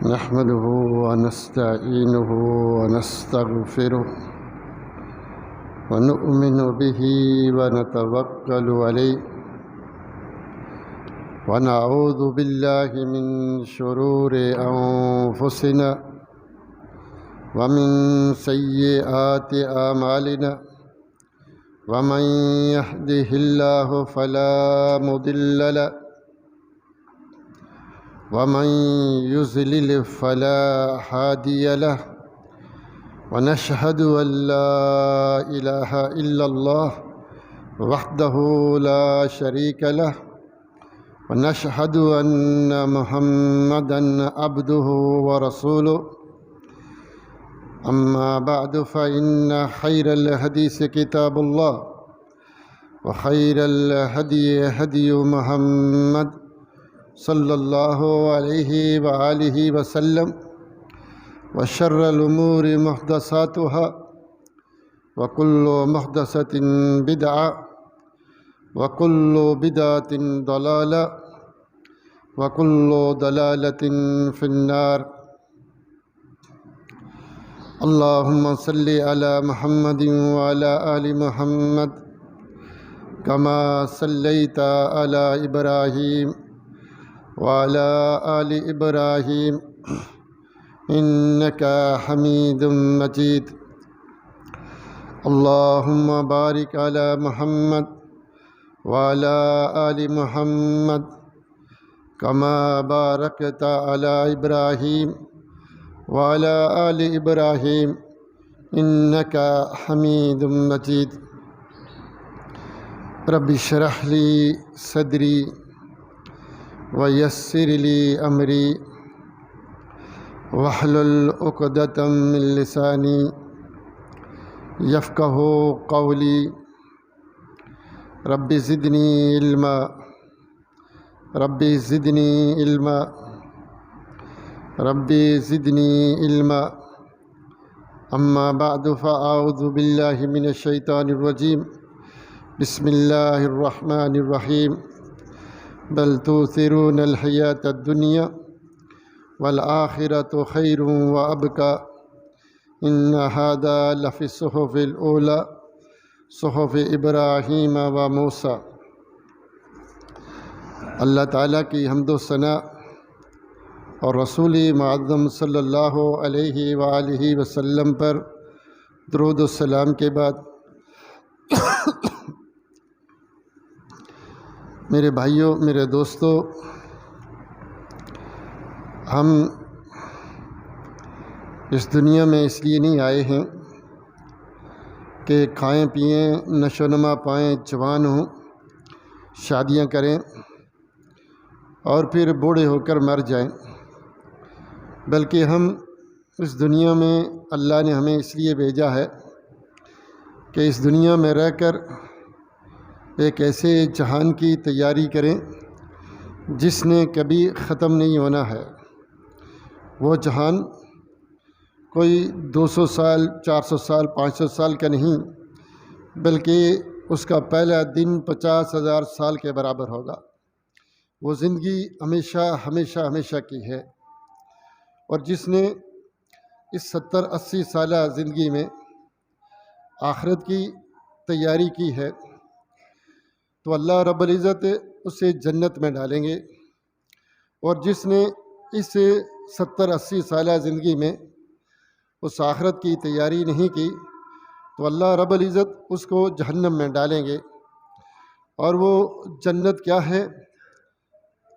نحمده ونستعينه ونستغفره ونؤمن به ونتوكل عليه ونعوذ بالله من شرور أنفسنا ومن سيئات أعمالنا ومن يهده الله فلا مضل له ومن يضلل فلا هادي له ونشهد أن لا إله إلا الله وحده لا شريك له ونشهد أن محمدًا عبده ورسوله أما بعد فإن خير الحديث كتاب الله وخير الهدي هدي محمد صلى الله عليه وآله وسلم وشر الأمور محدثاتها وكل محدثة بدعة وكل بدعة ضلالة وكل ضلالة في النار اللهم صل على محمد وعلى آل محمد كما صليت على إبراهيم وعلى آل إبراهيم إنك حميد مجيد اللهم بارك على محمد وعلى آل محمد كما باركت على إبراهيم وعلى آل إبراهيم إنك حميد مجيد رب اشرح لي صدري ويسر لي أمري واحلل عقدة من لساني يفقه قولي رب زدني علما رب زدني علما رب زدني علما أما بعد فأعوذ بالله من الشيطان الرجيم بسم الله الرحمن الرحيم بل تؤثرون الحياة الدنيا والآخرة خير وأبقى إن هذا لفي الصحف الأولى صحف ابراہیم و موسیٰ۔ اللہ تعالیٰ کی حمد و ثنا اور رسول معظم صلی اللہ علیہ وآلہ وسلم پر درود و سلام کے بعد میرے بھائیوں، میرے دوستو، ہم اس دنیا میں اس لیے نہیں آئے ہیں کہ کھائیں پئیں، نشو و نما پائیں، جوان ہوں، شادیاں کریں اور پھر بوڑھے ہو کر مر جائیں، بلکہ ہم اس دنیا میں اللہ نے ہمیں اس لیے بھیجا ہے کہ اس دنیا میں رہ کر ایک ایسے جہان کی تیاری کریں جس نے کبھی ختم نہیں ہونا ہے۔ وہ جہان کوئی 200 سال، 400 سال، 500 سال کا نہیں، بلکہ اس کا پہلا دن 50,000 سال کے برابر ہوگا۔ وہ زندگی ہمیشہ ہمیشہ ہمیشہ کی ہے، اور جس نے اس 70-80 سالہ زندگی میں آخرت کی تیاری کی ہے تو اللہ رب العزت اسے جنت میں ڈالیں گے، اور جس نے اس 70-80 سالہ زندگی میں اس آخرت کی تیاری نہیں کی تو اللہ رب العزت اس کو جہنم میں ڈالیں گے۔ اور وہ جنت کیا ہے،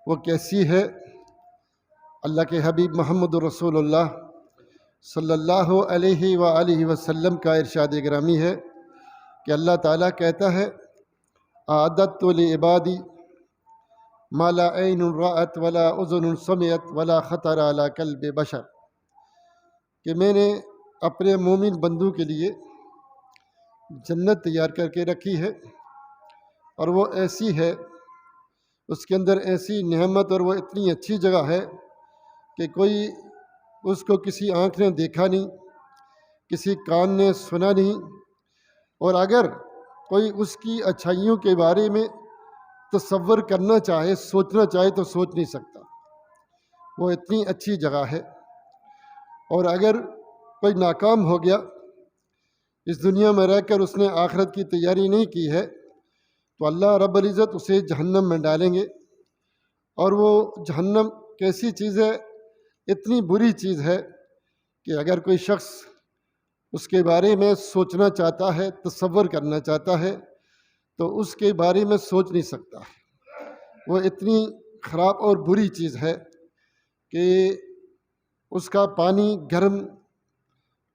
وہ کیسی ہے؟ اللہ کے حبیب محمد رسول اللہ صلی اللہ علیہ وآلہ وسلم کا ارشاد گرامی ہے کہ اللہ تعالیٰ کہتا ہے اعددت لعبادی ما لا عین رأت ولا اذن سمعت ولا خطر علی قلب بشر، کہ میں نے اپنے مومن بندوں کے لیے جنت تیار کر کے رکھی ہے، اور وہ ایسی ہے، اس کے اندر ایسی نعمت اور وہ اتنی اچھی جگہ ہے کہ کوئی اس کو کسی آنکھ نے دیکھا نہیں، کسی کان نے سنا نہیں، اور اگر کوئی اس کی اچھائیوں کے بارے میں تصور کرنا چاہے، سوچنا چاہے تو سوچ نہیں سکتا۔ وہ اتنی اچھی جگہ ہے، اور اگر کوئی ناکام ہو گیا اس دنیا میں رہ کر، اس نے آخرت کی تیاری نہیں کی ہے، تو اللہ رب العزت اسے جہنم میں ڈالیں گے۔ اور وہ جہنم کیسی چیز ہے؟ اتنی بری چیز ہے کہ اگر کوئی شخص اس کے بارے میں سوچنا چاہتا ہے، تصور کرنا چاہتا ہے، تو اس کے بارے میں سوچ نہیں سکتا۔ وہ اتنی خراب اور بری چیز ہے کہ اس کا پانی گرم،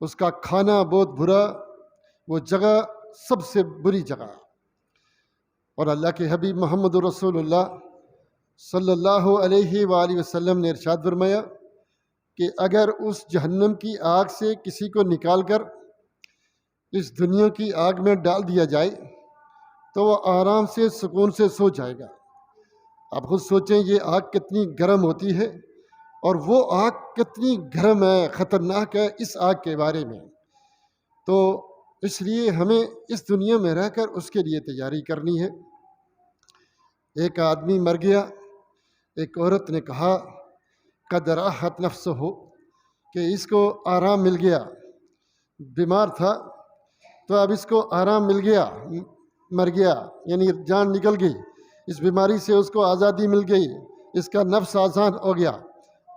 اس کا کھانا بہت برا، وہ جگہ سب سے بری جگہ۔ اور اللہ کے حبیب محمد رسول اللہ صلی اللہ علیہ وآلہ وسلم نے ارشاد فرمایا کہ اگر اس جہنم کی آگ سے کسی کو نکال کر اس دنیا کی آگ میں ڈال دیا جائے تو وہ آرام سے سکون سے سو جائے گا۔ آپ خود سوچیں یہ آگ کتنی گرم ہوتی ہے، اور وہ آگ کتنی گرم ہے، خطرناک ہے اس آگ کے بارے میں۔ تو اس لیے ہمیں اس دنیا میں رہ کر اس کے لیے تیاری کرنی ہے۔ ایک آدمی مر گیا، ایک عورت نے کہا قد راحت نفس ہو، کہ اس کو آرام مل گیا، بیمار تھا تو اب اس کو آرام مل گیا، مر گیا یعنی جان نکل گئی، اس بیماری سے اس کو آزادی مل گئی، اس کا نفس آزاد ہو گیا۔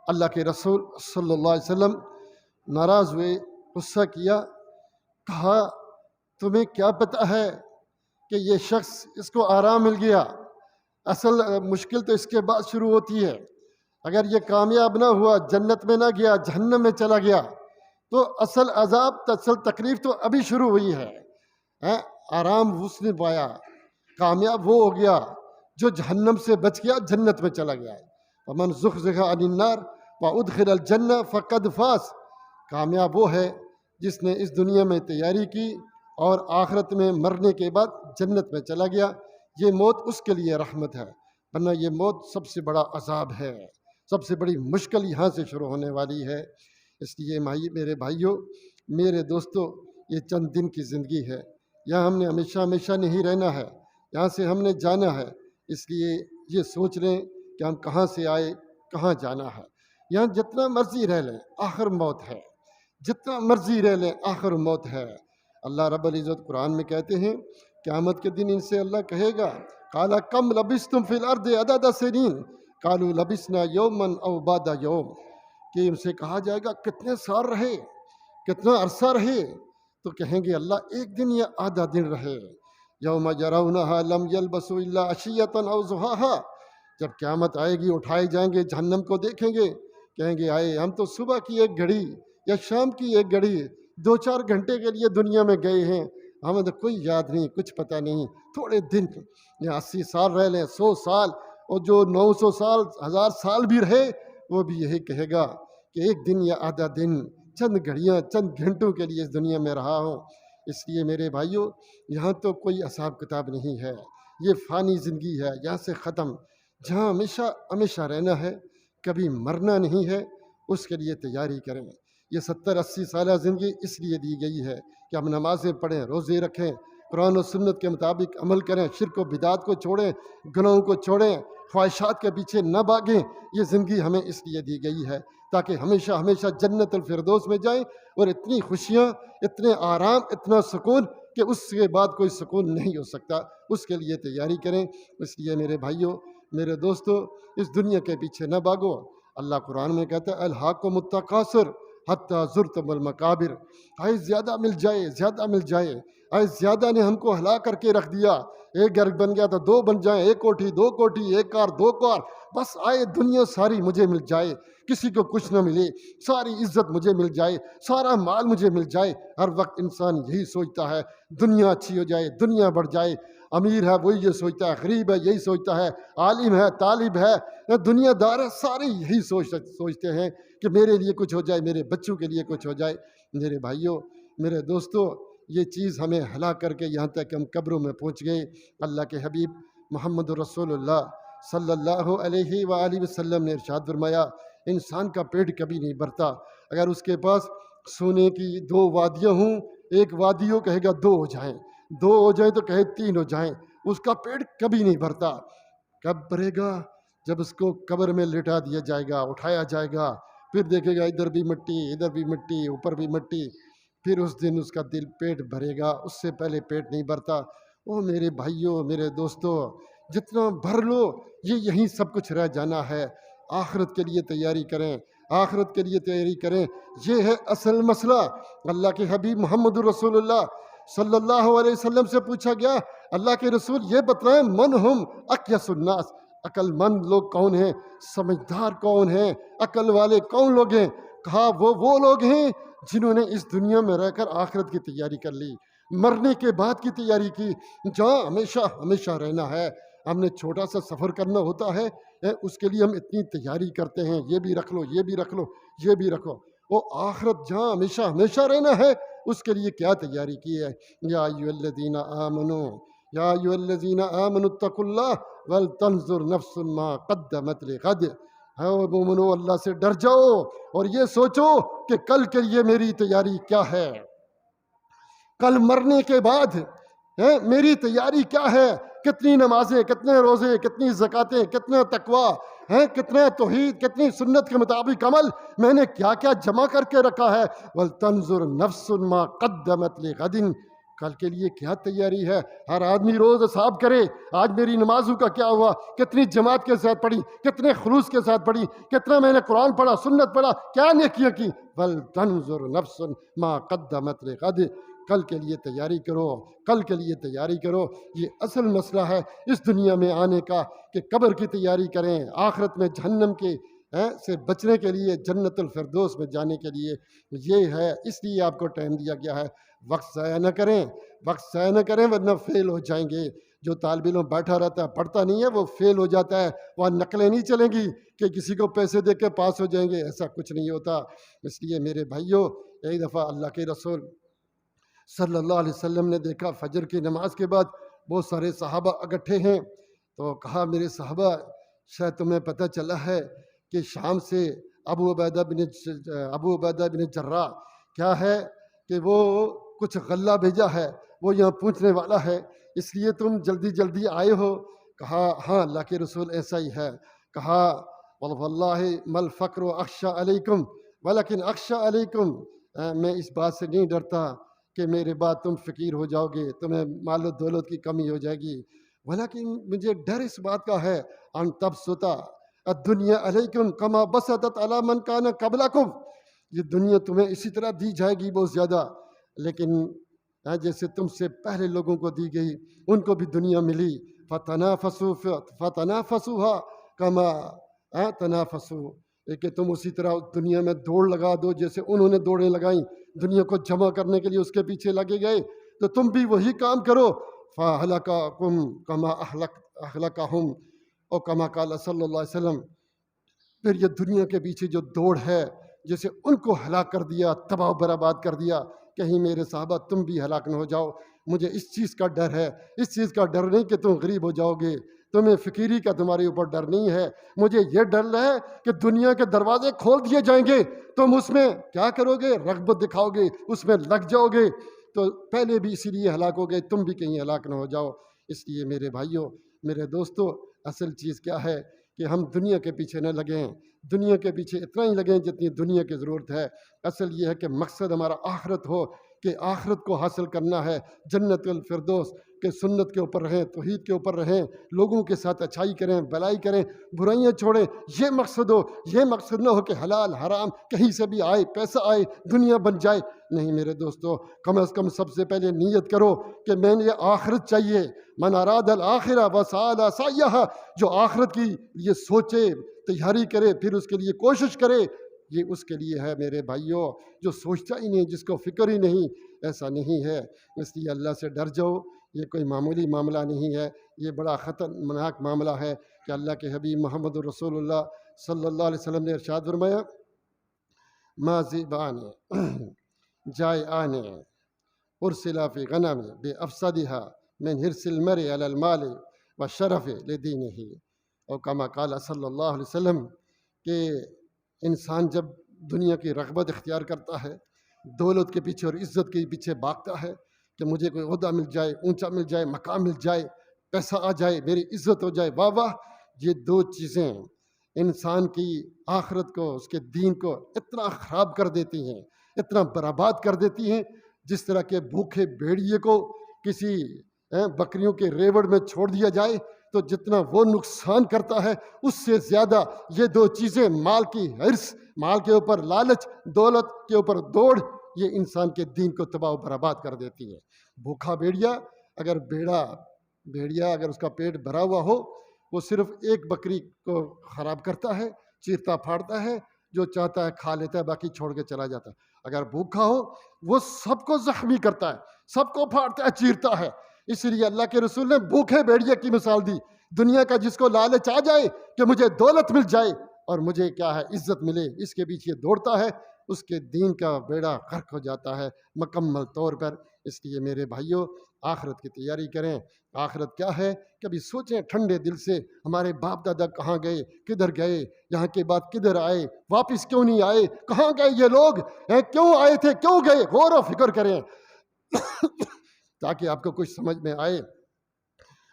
اللہ کے رسول صلی اللہ علیہ وسلم ناراض ہوئے، غصہ کیا، کہا تمہیں کیا پتہ ہے کہ یہ شخص اس کو آرام مل گیا؟ اصل مشکل تو اس کے بعد شروع ہوتی ہے۔ اگر یہ کامیاب نہ ہوا، جنت میں نہ گیا، جہنم میں چلا گیا، تو اصل عذاب، اصل تکلیف تو ابھی شروع ہوئی ہے۔ آرام اس نے پایا، کامیاب وہ ہو گیا جو جہنم سے بچ گیا، جنت میں چلا گیا۔ ومن زحزح عن النار وادخل الجنہ فقد فاز، کامیاب وہ ہے جس نے اس دنیا میں تیاری کی اور آخرت میں مرنے کے بعد جنت میں چلا گیا۔ یہ موت اس کے لیے رحمت ہے، ورنہ یہ موت سب سے بڑا عذاب ہے، سب سے بڑی مشکل یہاں سے شروع ہونے والی ہے۔ اس لیے میرے بھائیوں، میرے دوستوں، یہ چند دن کی زندگی ہے، یہاں ہم نے ہمیشہ ہمیشہ نہیں رہنا ہے، یہاں سے ہم نے جانا ہے۔ اس لیے یہ سوچ لیں کہ ہم کہاں سے آئے، کہاں جانا ہے۔ یہاں جتنا مرضی رہ لیں، آخر موت ہے، جتنا مرضی رہ لیں، آخر موت ہے۔ اللہ رب العزت قرآن میں کہتے ہیں قیامت کے دن ان سے اللہ کہے گا قال کم لبثتم فی الارض عدد سنین قالوا لبثنا یوما او بعض یوم، کہ ان سے کہا جائے گا کتنے سال رہے، کتنا عرصہ رہے، تو کہیں گے اللہ ایک دن یا آدھا دن رہے۔ یوم یرونہا لم یلبثوا الا عشیۃ او ضحاہا، جب قیامت آئے گی، اٹھائے جائیں گے، جہنم کو دیکھیں گے، کہیں گے آئے ہم تو صبح کی ایک گھڑی یا شام کی ایک گھڑی 2-4 گھنٹے کے لیے دنیا میں گئے ہیں، ہمیں تو کوئی یاد نہیں، کچھ پتہ نہیں، تھوڑے دن یا 80 سال رہ لیں، 100 سال، اور جو 900 سال، 1000 سال بھی رہے، وہ بھی یہی کہے گا کہ ایک دن یا آدھا دن، چند گھڑیاں، چند گھنٹوں کے لیے اس دنیا میں رہا ہوں۔ اس لیے میرے بھائیوں، یہاں تو کوئی حساب کتاب نہیں ہے، یہ فانی زندگی ہے، یہاں سے ختم، جہاں ہمیشہ ہمیشہ رہنا ہے، کبھی مرنا نہیں ہے، اس کے لیے تیاری کریں۔ یہ 70-80 سالہ زندگی اس لیے دی گئی ہے کہ ہم نمازیں پڑھیں، روزے رکھیں، قرآن و سنت کے مطابق عمل کریں، شرک و بدعات کو چھوڑیں، گناہوں کو چھوڑیں، خواہشات کے پیچھے نہ بھاگیں۔ یہ زندگی ہمیں اس لیے دی گئی ہے تاکہ ہمیشہ ہمیشہ جنت الفردوس میں جائیں، اور اتنی خوشیاں، اتنے آرام، اتنا سکون کہ اس کے بعد کوئی سکون نہیں ہو سکتا۔ اس کے لیے تیاری کریں۔ اس لیے میرے بھائیوں، میرے دوستو، اس دنیا کے پیچھے نہ بھاگو۔ اللہ قرآن میں کہتا ہے الہاکم التکاثر حتی زرتم المقابر، آئے زیادہ مل جائے، زیادہ مل جائے، آئے زیادہ نے ہم کو ہلا کر کے رکھ دیا، ایک گھر بن گیا تو 2 بن جائیں، 1 کوٹھی 2 کوٹھی، 1 کار 2 کار، بس آئے دنیا ساری مجھے مل جائے، کسی کو کچھ نہ ملے، ساری عزت مجھے مل جائے، سارا مال مجھے مل جائے۔ ہر وقت انسان یہی سوچتا ہے دنیا اچھی ہو جائے، دنیا بڑھ جائے، امیر ہے وہی یہ سوچتا ہے، غریب ہے یہی سوچتا ہے، عالم ہے، طالب ہے، دنیا دار ہے، سارے یہی سوچتے ہیں کہ میرے لیے کچھ ہو جائے، میرے بچوں کے لیے کچھ ہو جائے۔ میرے بھائیوں، میرے دوستوں، یہ چیز ہمیں ہلا کر کے یہاں تک ہم قبروں میں پہنچ گئے۔ اللہ کے حبیب محمد رسول اللہ صلی اللہ علیہ وآلہ وسلم نے ارشاد فرمایا انسان کا پیٹ کبھی نہیں بھرتا۔ اگر اس کے پاس سونے کی 2 وادیاں ہوں، ایک وادی ہو کہے گا 2 ہو جائیں، 2 ہو جائیں تو کہے 3 ہو جائیں، اس کا پیٹ کبھی نہیں بھرتا۔ کب بھرے گا؟ جب اس کو قبر میں لٹا دیا جائے گا، اٹھایا جائے گا، پھر دیکھے گا ادھر بھی مٹی، ادھر بھی مٹی، اوپر بھی مٹی، پھر اس دن اس کا دل پیٹ بھرے گا، اس سے پہلے پیٹ نہیں بھرتا۔ او میرے بھائیوں، میرے دوستوں، جتنا بھر لو یہ یہیں سب کچھ رہ جانا ہے۔ آخرت کے لیے تیاری کریں، آخرت کے لیے تیاری کریں، یہ ہے اصل مسئلہ۔ اللہ کے حبیب محمد رسول اللہ صلی اللہ علیہ وسلم سے پوچھا گیا، اللہ کے رسول یہ بتائیں من ہم اکیس الناس، عقل مند لوگ کون ہیں، سمجھدار کون ہیں، عقل والے کون لوگ ہیں؟ کہا وہ لوگ ہیں جنہوں نے اس دنیا میں رہ کر آخرت کی تیاری کر لی، مرنے کے بعد کی تیاری کی، جہاں ہمیشہ ہمیشہ رہنا ہے۔ ہم نے چھوٹا سا سفر کرنا ہوتا ہے، اس کے لیے ہم اتنی تیاری کرتے ہیں، یہ بھی رکھ لو، یہ بھی رکھ لو، یہ بھی رکھو۔ وہ آخرت جہاں ہمیشہ ہمیشہ رہنا ہے، اس کے لیے کیا تیاری کی ہے؟ یا ایھا الذین آمنو، یا ایھا الذین آمنوا اتقوا اللہ ولتنظر نفس ما قدمت لغد۔ مومنو، اللہ سے ڈر جاؤ اور یہ سوچو کہ کل کے لیے میری تیاری کیا ہے، کل مرنے کے بعد میری تیاری کیا ہے، کتنی نمازیں، کتنے روزے، کتنی زکاتیں، کتنا تقوی ہے، کتنا توحید، کتنی سنت کے مطابق عمل میں نے کیا کیا جمع کر کے رکھا ہے۔ وَلْتَنْظُرْ نَفْسٌ مَا قَدَّمَتْ لِغَدٍ، کل کے لیے کیا تیاری ہے۔ ہر آدمی روز حساب کرے، آج میری نمازوں کا کیا ہوا، کتنی جماعت کے ساتھ پڑھی، کتنے خلوص کے ساتھ پڑھی، کتنا میں نے قرآن پڑھا، سنت پڑھا، کیا نیکیاں کی۔ وَلْتَنْظُرْ نَفْسٌ مَا قَدَّمَتْ لِغَدٍ، کل کے لیے تیاری کرو، کل کے لیے تیاری کرو۔ یہ اصل مسئلہ ہے اس دنیا میں آنے کا، کہ قبر کی تیاری کریں، آخرت میں جہنم کے سے بچنے کے لیے، جنت الفردوس میں جانے کے لیے۔ یہ ہے، اس لیے آپ کو ٹائم دیا گیا ہے۔ وقت ضائع نہ کریں، وقت ضائع نہ کریں ورنہ فیل ہو جائیں گے۔ جو طالب علم بیٹھا رہتا ہے، پڑھتا نہیں ہے، وہ فیل ہو جاتا ہے۔ وہاں نقلیں نہیں چلیں گی کہ کسی کو پیسے دے کے پاس ہو جائیں گے، ایسا کچھ نہیں ہوتا۔ اس لیے میرے بھائیوں، ایک دفعہ اللہ کے رسول صلی اللہ علیہ وسلم نے دیکھا فجر کی نماز کے بعد بہت سارے صحابہ اکٹھے ہیں، تو کہا میرے صحابہ، شاید تمہیں پتہ چلا ہے کہ شام سے ابو عبیدہ بن جراح کیا ہے کہ وہ کچھ غلہ بھیجا ہے، وہ یہاں پہنچنے والا ہے، اس لیے تم جلدی جلدی آئے ہو؟ کہا ہاں اللہ کے رسول ایسا ہی ہے۔ کہا واللہ ما الفقر اخشى علیکم ولکن اخشى علیکم، میں اس بات سے نہیں ڈرتا کہ میرے بعد تم فقیر ہو جاؤ گے، تمہیں مال و دولت کی کمی ہو جائے گی، ولیکن مجھے ڈر اس بات کا ہے ان تبسط الدنیا علیکم کما بسطت علی من کان قبلکم، یہ دنیا تمہیں اسی طرح دی جائے گی بہت زیادہ، لیکن جیسے تم سے پہلے لوگوں کو دی گئی ان کو بھی دنیا ملی۔ فتنافسوها کما تنافسوا، کہ تم اسی طرح دنیا میں دوڑ لگا دو جیسے انہوں نے دوڑیں لگائیں، دنیا کو جمع کرنے کے لیے اس کے پیچھے لگے گئے، تو تم بھی وہی کام کرو۔ فَأَهْلَكَكُمْ كَمَا أَهْلَكَهُمْ، اور کما قال صلی اللہ علیہ وسلم، پھر یہ دنیا کے پیچھے جو دوڑ ہے جیسے ان کو ہلاک کر دیا، تباہ و برباد کر دیا، کہیں میرے صحابہ تم بھی ہلاک نہ ہو جاؤ۔ مجھے اس چیز کا ڈر ہے، اس چیز کا ڈر نہیں کہ تم غریب ہو جاؤ گے، تمہیں فقیری کا تمہارے اوپر ڈر نہیں ہے، مجھے یہ ڈر ہے کہ دنیا کے دروازے کھول دیے جائیں گے، تم اس میں کیا کرو گے، رغبت دکھاؤ گے، اس میں لگ جاؤ گے، تو پہلے بھی اسی لیے ہلاک ہو گئے، تم بھی کہیں ہلاک نہ ہو جاؤ۔ اس لیے میرے بھائیوں، میرے دوستوں، اصل چیز کیا ہے کہ ہم دنیا کے پیچھے نہ لگیں، دنیا کے پیچھے اتنا ہی لگیں جتنی دنیا کی ضرورت ہے۔ اصل یہ ہے کہ مقصد ہمارا آخرت ہو، کہ آخرت کو حاصل کرنا ہے، جنت الفردوس کہ سنت کے اوپر رہیں، توحید کے اوپر رہیں، لوگوں کے ساتھ اچھائی کریں، بھلائی کریں، برائیاں چھوڑیں، یہ مقصد ہو۔ یہ مقصد نہ ہو کہ حلال حرام کہیں سے بھی آئے، پیسہ آئے، دنیا بن جائے، نہیں میرے دوستو، کم از کم سب سے پہلے نیت کرو کہ میں نے آخرت چاہیے۔ من اراد الآخرہ وسعی لها سعیہا، جو آخرت کی یہ سوچے، تیاری کرے، پھر اس کے لیے کوشش کرے، یہ اس کے لیے ہے میرے بھائیوں۔ جو سوچتا ہی نہیں، جس کو فکر ہی نہیں، ایسا نہیں ہے۔ اس لیے اللہ سے ڈر جاؤ، یہ کوئی معمولی معاملہ نہیں ہے، یہ بڑا خطرناک معاملہ ہے کہ اللہ کے حبیب محمد رسول اللہ صلی اللہ علیہ وسلم نے ارشاد فرمایا، ما ذئبان جائعان ارسلا فی غنم بافسدها من حرص المرء علی المال والشرف لدینہ، اور کما قال صلی اللہ علیہ وسلم کہ انسان جب دنیا کی رغبت اختیار کرتا ہے، دولت کے پیچھے اور عزت کے پیچھے بھاگتا ہے کہ مجھے کوئی عہدہ مل جائے، اونچا مل جائے، مقام مل جائے، پیسہ آ جائے، میری عزت ہو جائے، واہ واہ، یہ دو چیزیں انسان کی آخرت کو، اس کے دین کو اتنا خراب کر دیتی ہیں، اتنا برباد کر دیتی ہیں، جس طرح کے بھوکے بھیڑیے کو کسی بکریوں کے ریوڑ میں چھوڑ دیا جائے تو جتنا وہ نقصان کرتا ہے اس سے زیادہ یہ دو چیزیں، مال کی حرص، مال کے اوپر لالچ، دولت کے اوپر دوڑ، یہ انسان کے دین کو تباہ و برباد کر دیتی ہے۔ بھوکا بھیڑیا اگر اس کا پیٹ بھرا ہوا ہو، وہ صرف ایک بکری کو خراب کرتا ہے، چیرتا پھاڑتا ہے، جو چاہتا ہے کھا لیتا ہے، باقی چھوڑ کے چلا جاتا ہے۔ اگر بھوکا ہو وہ سب کو زخمی کرتا ہے، سب کو پھاڑتا ہے، چیرتا ہے۔ اس لیے اللہ کے رسول نے بھوکے بھیڑیے کی مثال دی۔ دنیا کا جس کو لالچ آ جائے کہ مجھے دولت مل جائے اور مجھے کیا ہے عزت ملے، اس کے پیچھے دوڑتا ہے، اس کے دین کا بیڑا غرق ہو جاتا ہے مکمل طور پر۔ اس لیے میرے بھائیوں، آخرت کی تیاری کریں۔ آخرت کیا ہے؟ کبھی سوچیں ٹھنڈے دل سے، ہمارے باپ دادا کہاں گئے، کدھر گئے، یہاں کے بعد کدھر آئے، واپس کیوں نہیں آئے، کہاں گئے یہ لوگ، کیوں آئے تھے، کیوں گئے، غور و فکر کریں تاکہ آپ کو کچھ سمجھ میں آئے۔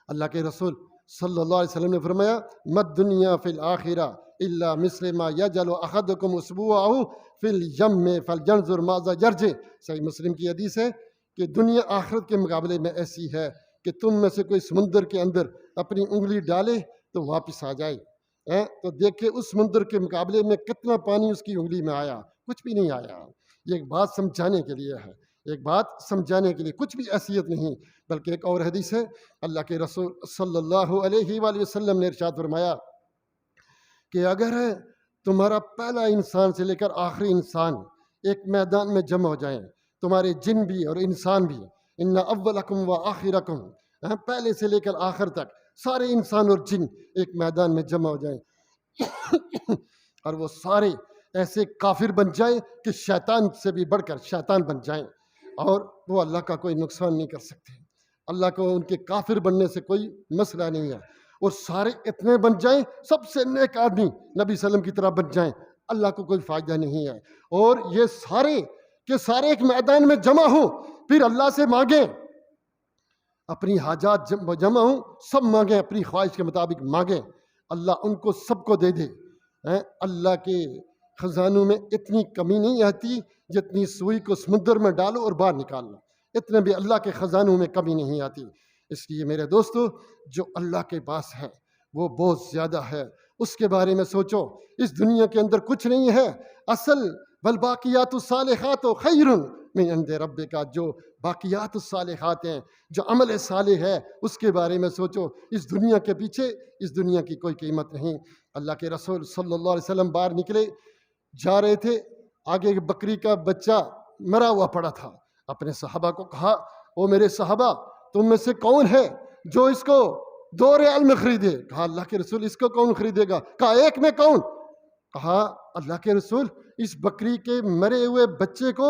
اللہ کے رسول صلی اللہ علیہ وسلم نے فرمایا، مد دنیا فی الآخرہ الا مثل ما یجعل احدکم اصبعہ فی الیم فلینظر ماذا یرجع۔ صحیح مسلم کی حدیث ہے کہ دنیا آخرت کے مقابلے میں ایسی ہے کہ تم میں سے کوئی سمندر کے اندر اپنی انگلی ڈالے تو واپس آ جائے، تو دیکھے اس سمندر کے مقابلے میں کتنا پانی اس کی انگلی میں آیا، کچھ بھی نہیں آیا۔ یہ ایک بات سمجھانے کے لیے ہے، ایک بات سمجھانے کے لیے، کچھ بھی حیثیت نہیں۔ بلکہ ایک اور حدیث ہے، اللہ کے رسول صلی اللہ علیہ وآلہ وسلم نے ارشاد فرمایا کہ اگر تمہارا پہلا انسان سے لے کر آخری انسان ایک میدان میں جمع ہو جائیں، تمہارے جن بھی اور انسان بھی، ان اولکم و آخرکم، پہلے سے لے کر آخر تک سارے انسان اور جن ایک میدان میں جمع ہو جائیں اور وہ سارے ایسے کافر بن جائیں کہ شیطان سے بھی بڑھ کر شیطان بن جائیں، اور وہ اللہ کا کوئی نقصان نہیں کر سکتے، اللہ کو ان کے کافر بننے سے کوئی مسئلہ نہیں ہے، اور سارے اتنے بن جائیں، سب سے نیک آدمی نبی صلی اللہ علیہ وسلم کی طرح بن جائیں، اللہ کو کوئی فائدہ نہیں ہے۔ اور یہ سارے کہ سارے ایک میدان میں جمع ہوں، پھر اللہ سے مانگیں، اپنی حاجات جمع ہوں، سب مانگیں، اپنی خواہش کے مطابق مانگیں، اللہ ان کو سب کو دے دے۔ اللہ کے خزانوں میں اتنی کمی نہیں آتی جتنی سوئی کو سمندر میں ڈالو اور باہر نکال لو، اتنے بھی اللہ کے خزانوں میں کمی نہیں آتی۔ اس لیے میرے دوستو، جو اللہ کے پاس ہے وہ بہت زیادہ ہے، اس کے بارے میں سوچو۔ اس دنیا کے اندر کچھ نہیں ہے اصل، والباقیات الصالحات خیر من عند ربک، جو باقیات الصالحات ہیں، جو عمل صالح ہے، اس کے بارے میں سوچو۔ اس دنیا کے پیچھے اس دنیا کی کوئی قیمت نہیں۔ اللہ کے رسول صلی اللہ علیہ وسلم باہر نکلے، جا رہے تھے، آگے ایک بکری کا بچہ مرا ہوا پڑا تھا، اپنے صحابہ کو کہا، او میرے صحابہ، تم میں سے کون ہے جو اس کو 2 ریال میں خریدے؟ کہا اللہ کے رسول اس کو کون خریدے گا؟ کہا ایک میں کون؟ کہا اللہ کے رسول اس بکری کے مرے ہوئے بچے کو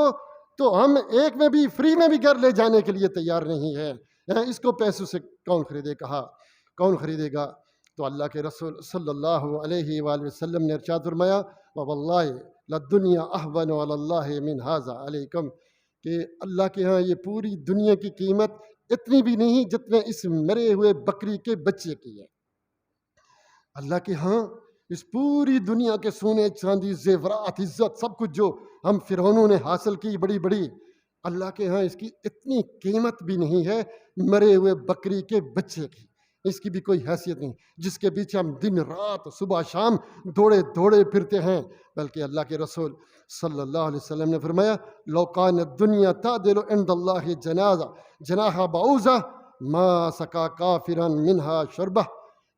تو ہم ایک میں بھی فری میں بھی گھر لے جانے کے لیے تیار نہیں ہے، اس کو پیسوں سے کون خریدے؟ کہا کون خریدے گا؟ تو اللہ کے رسول صلی اللہ علیہ وآلہ وسلم نے ارشاد فرمایا، وَوَاللَّهِ لَلدُّنْيَا أَهْوَنُ عَلَى اللَّهِ مِنْ هَذَا عَلَيْكُمْ، کہ اللہ کے ہاں یہ پوری دنیا کی قیمت اتنی بھی نہیں جتنے اس مرے ہوئے بکری کے بچے کی ہے۔ اللہ کے ہاں اس پوری دنیا کے سونے چاندی زیورات عزت سب کچھ جو ہم فرعونوں نے حاصل کی بڑی بڑی، اللہ کے ہاں اس کی اتنی قیمت بھی نہیں ہے مرے ہوئے بکری کے بچے کی، اس کی بھی کوئی حیثیت نہیں، جس کے پیچھے ہم دن رات صبح شام دوڑے دوڑے پھرتے ہیں۔ بلکہ اللہ کے رسول صلی اللہ علیہ وسلم نے فرمایا، لو کان الدنیا تعدل عند اللہ جناح بعوضہ ما سقا کافرا منہا شربہ،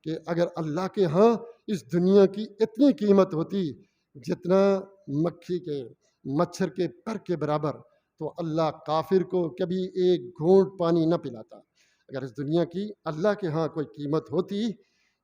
کہ اگر اللہ کے ہاں اس دنیا کی اتنی قیمت ہوتی جتنا مکھی کے مچھر کے پر کے برابر، تو اللہ کافر کو کبھی ایک گھونٹ پانی نہ پلاتا۔ اگر اس دنیا کی اللہ کے ہاں کوئی قیمت ہوتی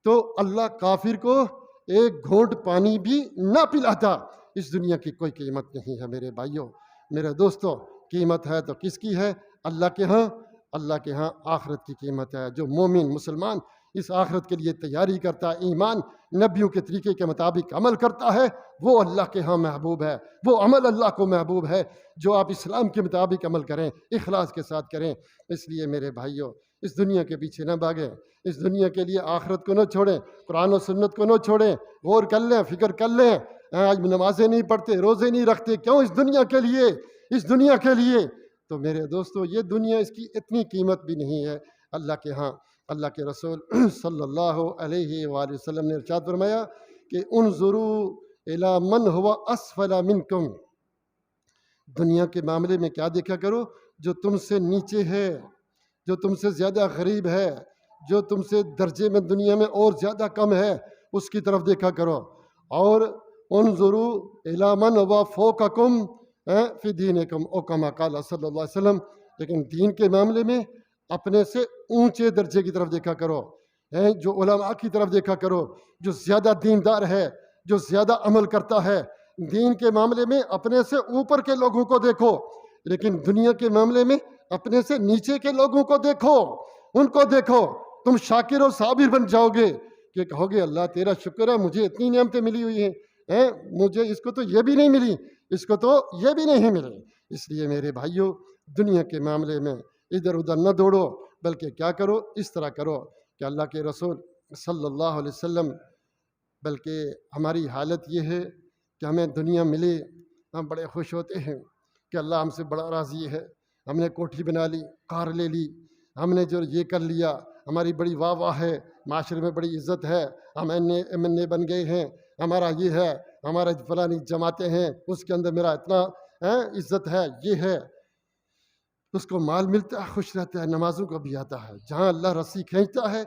تو اللہ کافر کو ایک گھونٹ پانی بھی نہ پلاتا۔ اس دنیا کی کوئی قیمت نہیں ہے میرے بھائیوں، میرے دوستوں، قیمت ہے تو کس کی ہے؟ اللہ کے ہاں۔ اللہ کے ہاں آخرت کی قیمت ہے۔ جو مومن مسلمان اس آخرت کے لیے تیاری کرتا ہے، ایمان نبیوں کے طریقے کے مطابق عمل کرتا ہے، وہ اللہ کے ہاں محبوب ہے، وہ عمل اللہ کو محبوب ہے جو آپ اسلام کے مطابق عمل کریں، اخلاص کے ساتھ کریں۔ اس لیے میرے بھائیوں، اس دنیا کے پیچھے نہ بھاگیں، اس دنیا کے لیے آخرت کو نہ چھوڑیں، قرآن و سنت کو نہ چھوڑیں، غور کر لیں، فکر کر لیں۔ آج نمازیں نہیں پڑھتے، روزے نہیں رکھتے، کیوں؟ اس دنیا کے لیے، اس دنیا کے لیے۔ تو میرے دوستو، یہ دنیا، اس کی اتنی قیمت بھی نہیں ہے اللہ کے ہاں۔ اللہ کے رسول صلی اللہ علیہ وآلہ وسلم نے ارشاد فرمایا کہ انظروا الی من هو اسفل منکم، دنیا کے معاملے میں کیا دیکھا کرو؟ جو تم سے نیچے ہے، جو تم سے زیادہ غریب ہے، جو تم سے درجے میں دنیا میں اور زیادہ کم ہے، اس کی طرف دیکھا کرو۔ اور انظروا الی من هو فوقکم فی دینکم، او کما قال صلی اللہ علیہ وسلم۔ لیکن دین کے معاملے میں اپنے سے اونچے درجے کی طرف دیکھا کرو، جو علماء کی طرف دیکھا کرو، جو زیادہ دیندار ہے، جو زیادہ عمل کرتا ہے۔ دین کے معاملے میں اپنے سے اوپر کے لوگوں کو دیکھو، لیکن دنیا کے معاملے میں اپنے سے نیچے کے لوگوں کو دیکھو، ان کو دیکھو۔ تم شاکر و صابر بن جاؤ گے کہ کہو گے اللہ تیرا شکر ہے، مجھے اتنی نعمتیں ملی ہوئی ہیں، مجھے اس کو تو یہ بھی نہیں ملی، اس کو تو یہ بھی نہیں ملی۔ اس لیے میرے بھائیوں، دنیا کے معاملے میں ادھر ادھر نہ دوڑو، بلکہ کیا کرو؟ اس طرح کرو کہ اللہ کے رسول صلی اللہ علیہ وسلم، بلکہ ہماری حالت یہ ہے کہ ہمیں دنیا ملی، ہم بڑے خوش ہوتے ہیں کہ اللہ ہم سے بڑا راضی ہے، ہم نے کوٹھی بنا لی، کار لے لی، ہم نے جو یہ کر لیا، ہماری بڑی واہ واہ ہے، معاشرے میں بڑی عزت ہے، ہم ایم این اے بن گئے ہیں، ہمارا یہ ہے، ہمارا فلانی جماعتیں ہیں، اس کے اندر میرا اتنا عزت ہے، یہ ہے۔ اس کو مال ملتا ہے، خوش رہتا ہے، نمازوں کو بھی آتا ہے۔ جہاں اللہ رسی کھینچتا ہے،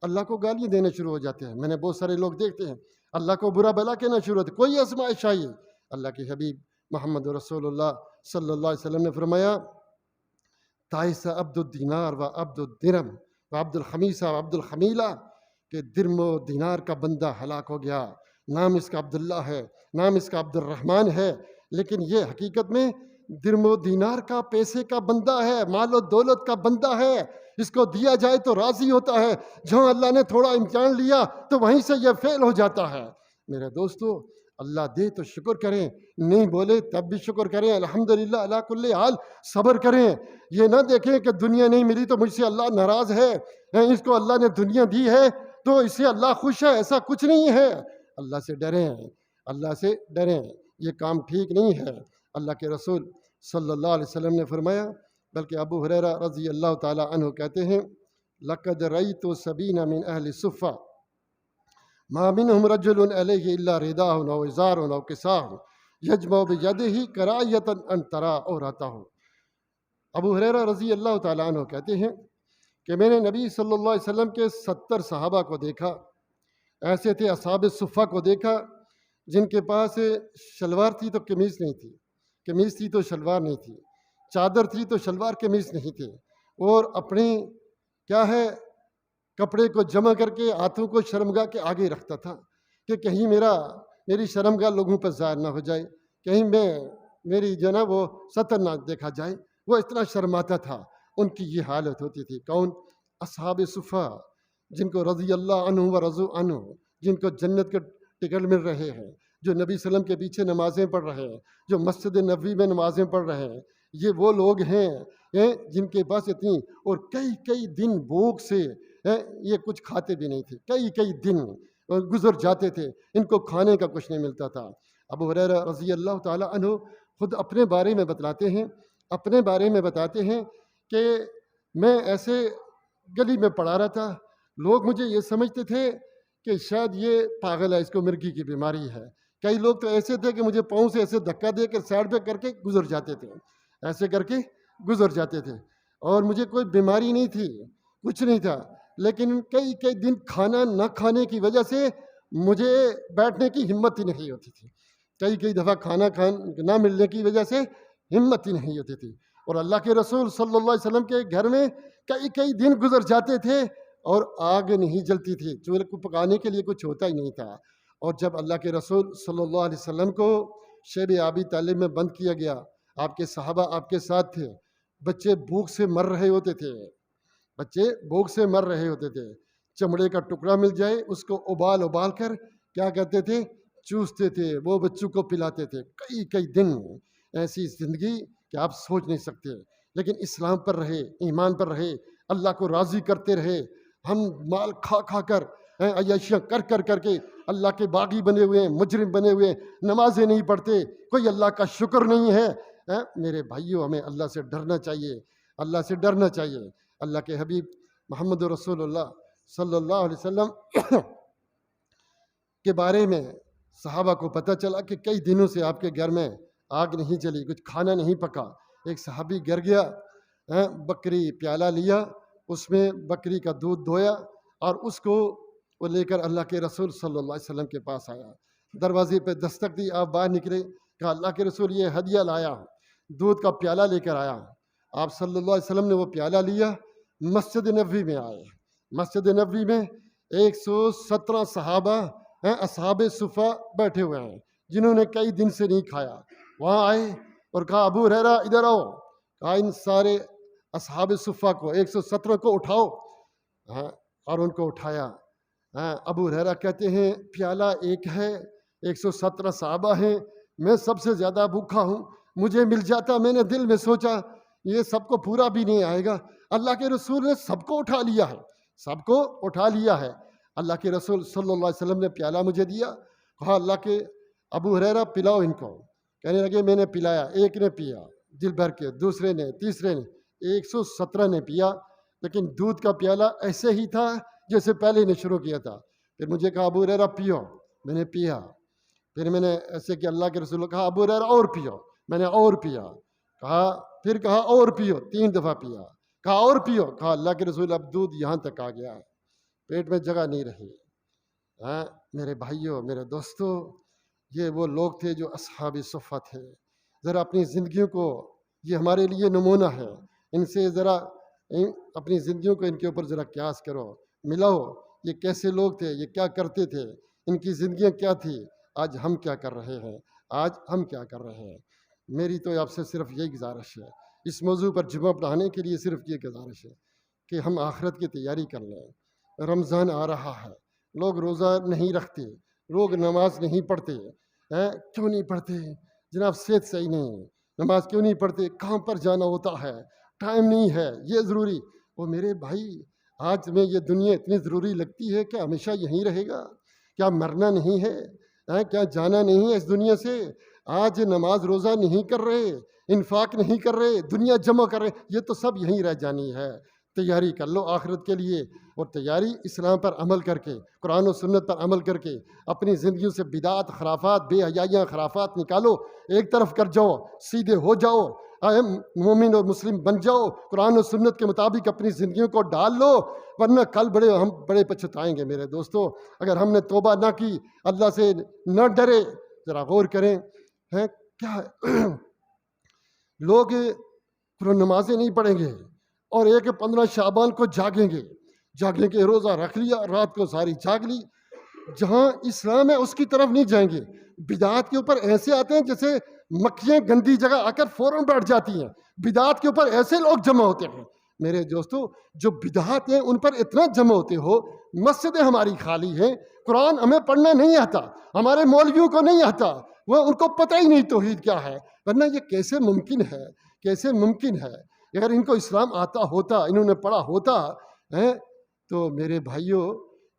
اللہ کو گالیاں دینے شروع ہو جاتے ہیں۔ میں نے بہت سارے لوگ دیکھتے ہیں اللہ کو برا بلا کہنا شروع ہوتے، کوئی آزمائش آئی۔ اللہ کے حبیب محمد رسول اللہ صلی اللہ علیہ وسلم نے فرمایا تائس عبد الدینار و عبد الدرہم و عبد الخمیسہ و عبد الخمیلہ، کہ درم و دینار کا بندہ ہلاک ہو گیا، نام اس کا عبداللہ ہے، نام اس کا عبد الرحمن ہے، لیکن یہ حقیقت میں درم و دینار کا، پیسے کا بندہ ہے، مال و دولت کا بندہ ہے، اس کو دیا جائے تو راضی ہوتا ہے، جہاں اللہ نے تھوڑا امتحان لیا تو وہیں سے یہ فیل ہو جاتا ہے۔ میرے دوستو، اللہ دے تو شکر کریں، نہیں بولے تب بھی شکر کریں، الحمدللہ علی کل حال، صبر کریں۔ یہ نہ دیکھیں کہ دنیا نہیں ملی تو مجھ سے اللہ ناراض ہے، اس کو اللہ نے دنیا دی ہے تو اس سے اللہ خوش ہے، ایسا کچھ نہیں ہے۔ اللہ سے ڈریں، اللہ سے ڈریں، یہ کام ٹھیک نہیں ہے۔ اللہ کے رسول صلی اللہ علیہ وسلم نے فرمایا، بلکہ ابو ہریرہ رضی اللہ تعالی عنہ کہتے ہیں لقد رأیت سبین من اہل الصفہ ما منهم رجل علیہ الا رداء او ازار او کساء یجمع بیدہ کرایۃ ان ترى عورتہ۔ ابو ہریرہ رضی اللہ تعالی عنہ کہتے ہیں کہ میں نے نبی صلی اللہ علیہ وسلم کے 70 صحابہ کو دیکھا، ایسے تھے اصحاب صفہ کو دیکھا جن کے پاس شلوار تھی تو قمیض نہیں تھی، قمیض تھی تو شلوار نہیں تھی، چادر تھی تو شلوار قمیض نہیں تھے، اور اپنی کیا ہے کپڑے کو جمع کر کے ہاتھوں کو شرمگاہ کے آگے رکھتا تھا کہ کہیں میری شرمگاہ لوگوں پر ظاہر نہ ہو جائے، کہیں میری جو نا وہ سطر نہ دیکھا جائے، وہ اتنا شرماتا تھا۔ ان کی یہ حالت ہوتی تھی۔ کون؟ اصحاب صفہ، جن کو رضی اللہ عنہ و رضوا عنہ، جن کو جنت کے ٹکٹ مل رہے ہیں، جو نبی صلی اللہ علیہ وسلم کے پیچھے نمازیں پڑھ رہے ہیں، جو مسجد نبوی میں نمازیں پڑھ رہے ہیں، یہ وہ لوگ ہیں جن کے پاس اتنی، اور کئی دن بھوک سے یہ کچھ کھاتے بھی نہیں تھے، کئی دن گزر جاتے تھے، ان کو کھانے کا کچھ نہیں ملتا تھا۔ ابو ہریرہ رضی اللہ تعالی عنہ خود اپنے بارے میں بتاتے ہیں کہ میں ایسے گلی میں پڑا رہا تھا، لوگ مجھے یہ سمجھتے تھے کہ شاید یہ پاگل ہے، اس کو مرگی کی بیماری ہے۔ کئی لوگ تو ایسے تھے کہ مجھے پاؤں سے ایسے دھکا دے کے سائڈ پہ کر کے گزر جاتے تھے، ایسے کر کے گزر جاتے تھے، اور مجھے کوئی بیماری نہیں تھی، کچھ نہیں تھا، لیکن کئی دن کھانا نہ کھانے کی وجہ سے مجھے بیٹھنے کی ہمت ہی نہیں ہوتی تھی، کئی دفعہ کھانا نہ ملنے کی وجہ سے ہمت ہی نہیں ہوتی تھی، اور اللہ کے رسول صلی اللہ علیہ وسلم کے گھر میں کئی دن گزر جاتے تھے اور آگ نہیں جلتی تھی، چولہے کو پکانے کے لیے کچھ ہوتا ہی نہیں تھا۔ اور جب اللہ کے رسول صلی اللہ علیہ وسلم کو شیب آبی طالب میں بند کیا گیا، آپ کے صحابہ آپ کے ساتھ تھے، بچے بھوک سے مر رہے ہوتے تھے، چمڑے کا ٹکڑا مل جائے اس کو ابال کر کیا کہتے تھے، چوستے تھے، وہ بچوں کو پلاتے تھے، کئی دن ایسی زندگی کہ آپ سوچ نہیں سکتے، لیکن اسلام پر رہے، ایمان پر رہے، اللہ کو راضی کرتے رہے. ہم مال کھا کھا کر عیاشیاں کر کے اللہ کے باغی بنے ہوئے ہیں، مجرم بنے ہوئے ہیں، نمازیں نہیں پڑھتے، کوئی اللہ کا شکر نہیں ہے. میرے بھائیوں، ہمیں اللہ سے ڈرنا چاہیے، اللہ سے ڈرنا چاہیے. اللہ کے حبیب محمد رسول اللہ صلی اللہ علیہ وسلم کے بارے میں صحابہ کو پتہ چلا کہ کئی دنوں سے آپ کے گھر میں آگ نہیں چلی، کچھ کھانا نہیں پکا. ایک صحابی گر گیا، بکری پیالہ لیا، اس میں بکری کا دودھ دھویا اور اس کو وہ لے کر اللہ کے رسول صلی اللہ علیہ وسلم کے پاس آیا. دروازے پہ دستک دی، آپ باہر نکلے، کہا اللہ کے رسول یہ ہدیہ لایا ہوں، دودھ کا پیالہ لے کر آیا ہوں. آپ صلی اللہ علیہ وسلم نے وہ پیالہ لیا، مسجد نبوی میں آئے. مسجد نبوی میں 117 صحابہ اصحاب صفہ بیٹھے ہوئے ہیں جنہوں نے کئی دن سے نہیں کھایا. وہاں آئے اور کہا ابو ہریرہ ادھر آؤ. کہا ان سارے اصحاب صفہ کو 117 کو اٹھاؤ، اور ان کو اٹھایا. ابو ہریرہ کہتے ہیں پیالہ ایک ہے، 117 صحابہ ہیں، میں سب سے زیادہ بھوکا ہوں، مجھے مل جاتا. میں نے دل میں سوچا یہ سب کو پورا بھی نہیں آئے گا. اللہ کے رسول نے سب کو اٹھا لیا ہے، سب کو اٹھا لیا ہے. اللہ کے رسول صلی اللہ علیہ وسلم نے پیالہ مجھے دیا، کہا اللہ کے ابو ہریرہ پلاؤ ان کو. کہنے لگے میں نے پلایا، ایک نے پیا دل بھر کے، دوسرے نے، تیسرے نے، 117 نے پیا. لیکن دودھ کا پیالہ ایسے ہی تھا جیسے پہلے نے شروع کیا تھا. پھر مجھے کہا ابو ہریرہ پیو، میں نے پیا. پھر میں نے ایسے کہ اللہ کے رسول کہا ابو ہریرہ اور پیو، میں نے اور پیا. پھر کہا اور پیو، 3 دفعہ پیا. کہا اور پیو، کہا اللہ کے رسول اب دودھ یہاں تک آ گیا ہے، پیٹ میں جگہ نہیں رہی. میرے بھائیوں، میرے دوستو، یہ وہ لوگ تھے جو اصحاب صفہ تھے. ذرا اپنی زندگیوں کو، یہ ہمارے لیے نمونہ ہے، ان سے ذرا اپنی زندگیوں کو ان کے اوپر ذرا قیاس کرو، ملاؤ. یہ کیسے لوگ تھے، یہ کیا کرتے تھے، ان کی زندگیاں کیا تھی، آج ہم کیا کر رہے ہیں، آج ہم کیا کر رہے ہیں. میری تو آپ سے صرف یہی گزارش ہے، اس موضوع پر جمعہ پڑھانے کے لیے صرف یہ گزارش ہے کہ ہم آخرت کی تیاری کر لیں. رمضان آ رہا ہے، لوگ روزہ نہیں رکھتے، لوگ نماز نہیں پڑھتے. کیوں نہیں پڑھتے جناب؟ صحت صحیح نہیں، نماز کیوں نہیں پڑھتے؟ کہاں پر جانا ہوتا ہے، ٹائم نہیں ہے، یہ ضروری. وہ میرے بھائی، آج میں یہ دنیا اتنی ضروری لگتی ہے کہ ہمیشہ یہیں رہے گا؟ کیا مرنا نہیں ہے؟ کیا جانا نہیں ہے اس دنیا سے؟ آج نماز روزہ نہیں کر رہے، انفاق نہیں کر رہے، دنیا جمع کر رہے، یہ تو سب یہیں رہ جانی ہے. تیاری کر لو آخرت کے لیے، اور تیاری اسلام پر عمل کر کے، قرآن و سنت پر عمل کر کے، اپنی زندگیوں سے بدعات، خرافات، بے حیائیاں، خرافات نکالو، ایک طرف کر جاؤ، سیدھے ہو جاؤ، مومن اور مسلم بن جاؤ، قرآن و سنت کے مطابق اپنی زندگیوں کو ڈال لو، ورنہ کل ہم بڑے پچھتائیں گے. میرے دوستو، اگر ہم نے توبہ نہ کی، اللہ سے نہ ڈرے. ذرا غور کریں، کیا لوگ نمازیں نہیں پڑھیں گے اور 15 شعبان کو جاگیں گے، روزہ رکھ لیا، رات کو ساری جاگ لی. جہاں اسلام ہے اس کی طرف نہیں جائیں گے. بدعات کے اوپر ایسے آتے ہیں جیسے مکھیاں گندی جگہ آ کر فوراً بیٹھ جاتی ہیں. بدعات کے اوپر ایسے لوگ جمع ہوتے ہیں. میرے دوستو، جو بدعات ہیں ان پر اتنا جمع ہوتے ہو، مسجدیں ہماری خالی ہیں، قرآن ہمیں پڑھنا نہیں آتا، ہمارے مولویوں کو نہیں آتا، وہ ان کو پتہ ہی نہیں توحید کیا ہے. ورنہ یہ کیسے ممکن ہے، کیسے ممکن ہے؟ اگر ان کو اسلام آتا ہوتا، انہوں نے پڑھا ہوتا تو میرے بھائیوں